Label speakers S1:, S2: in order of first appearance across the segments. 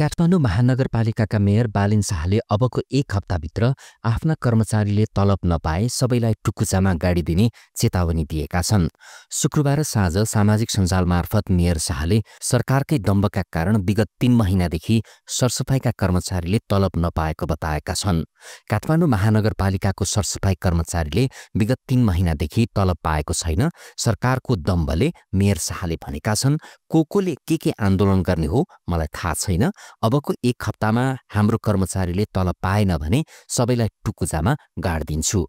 S1: काठमाडौँ महानगरपालिकाका मेयर बालिन शाहले अबको 1 हप्ताभित्र आफ्ना कर्मचारीले तलब नपाए सबैलाई टुकुचामा गाडिदिने चेतावनी दिएका छन्। शुक्रबार साँझ सामाजिक सञ्जाल मार्फत मेयर शाहले सरकारकै दम्बका कारण विगत 3 महिनादेखि सरसफाइका कर्मचारीले तलब नपाएको बताएका छन्। काठमाडौँ महानगरपालिकाको सरसफाइ कर्मचारीले विगत 3 महिनादेखि तलब पाएको छैन। सरकारको दम्बले मेयर शाहले भनेका छन्, कोले के आन्दोलन गर्ने हो मलाई थाहा छैन। अबको 1 हप्तामा हाम्रो कर्मचारीले तलब पाएन भने सबैलाई टुकुचामा गाड्दिन्छु।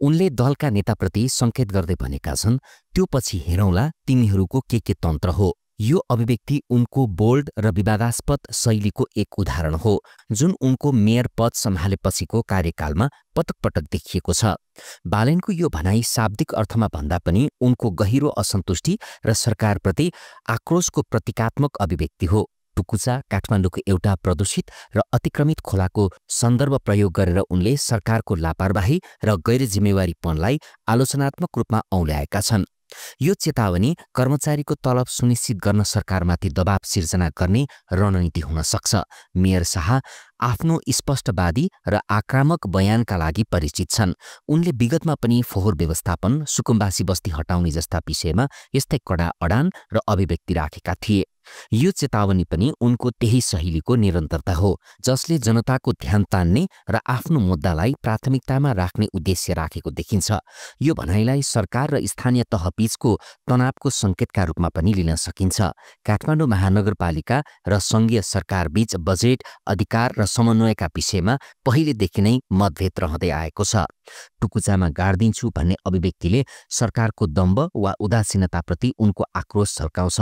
S1: उनले दलका नेताप्रति संकेत गर्दै भनेका छन्, त्यो पछि हेरौँला तिमीहरूको के तन्त्र हो। यो अभिव्यक्ति उनको बोल्ड र विवादास्पद शैलीको एक उदाहरण हो, जुन उनको मेयर पद सम्हालेपछिको कार्यकालमा पटक पटक देखिएको छ। बालेनको यो भनाई शाब्दिक अर्थमा भन्दा पनि उनको गहिरो असन्तुष्टि र सरकारप्रति आक्रोशको प्रतीकात्मक अभिव्यक्ति हो। टुकुचा काठमाडौँको एउटा प्रदूषित र अतिक्रमित खोलाको सन्दर्भ प्रयोग गरेर उनले सरकारको लापरवाही र गैर जिम्मेवारीपनलाई आलोचनात्मक रूपमा औल्याएका छन्। यो चेतावनी कर्मचारीको तलब सुनिश्चित गर्न सरकारमाथि दबाव सिर्जना गर्ने रणनीति हुन सक्छ। मेयर शाह आफ्नो स्पष्टवादी र आक्रामक बयानका लागि परिचित छन्। उनले विगतमा पनि फोहोर व्यवस्थापन, सुकुम्बासी बस्ती हटाउने जस्ता विषयमा यस्तै कडा अडान र अभिव्यक्ति राखेका थिए। यो चेतावनी पनि उनको त्यही शैलीको निरन्तरता हो, जसले जनताको ध्यान तान्ने र आफ्नो मुद्दालाई प्राथमिकतामा राख्ने उद्देश्य राखेको देखिन्छ। यो भनाइलाई सरकार र स्थानीय तहबीचको तनावको संकेतका रूपमा पनि लिन सकिन्छ। काठमाडौँ महानगरपालिका र संघीय सरकारबीच बजेट, अधिकार र समन्वयका विषयमा पहिलेदेखि नै मतभेद रहँदै आएको छ। टुकुचामा गाड्दिन्छु भन्ने अभिव्यक्तिले सरकारको दम्ब वा उदासीनताप्रति उनको आक्रोश झल्काउँछ।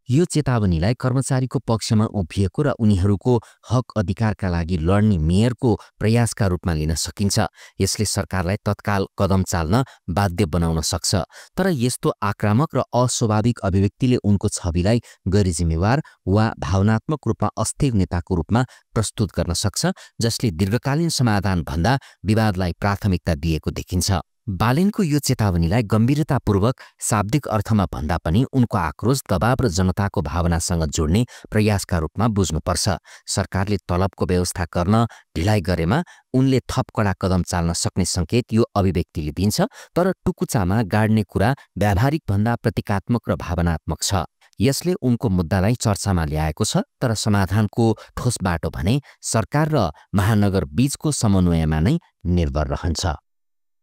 S1: यो चेतावनीलाई कर्मचारीको पक्षमा उभिएको र उनीहरूको हक अधिकारका लागि लड्ने मेयरको प्रयासका रूपमा लिन सकिन्छ। यसले सरकारलाई तत्काल कदम चाल्न बाध्य बनाउन सक्छ। तर यस्तो आक्रामक र अस्वाभाविक अभिव्यक्तिले उनको छविलाई गैर जिम्मेवार वा भावनात्मक रूपमा अस्थिर नेताको रूपमा प्रस्तुत गर्न सक्छ, जसले दीर्घकालीन समाधान भन्दा विवादलाई प्राथमिकता दिएको देखिन्छ। बालेनको यो चेतावनीलाई गम्भीरतापूर्वक शाब्दिक अर्थमा भन्दा पनि उनको आक्रोश, दबाव र जनताको भावनासँग जोड्ने प्रयासका रूपमा बुझ्नुपर्छ। सरकारले तलबको व्यवस्था गर्न ढिलाइ गरेमा उनले थप कडा कदम चाल्न सक्ने संकेत यो अभिव्यक्तिले दिन्छ। तर टुकुचामा गाड्ने कुरा व्यावहारिक भन्दा प्रतीकात्मक र भावनात्मक छ। यसले उनको मुद्दालाई चर्चामा ल्याएको छ, तर समाधानको ठोस बाटो भने सरकार र महानगर बीचको समन्वयमा नै निर्भर रहन्छ।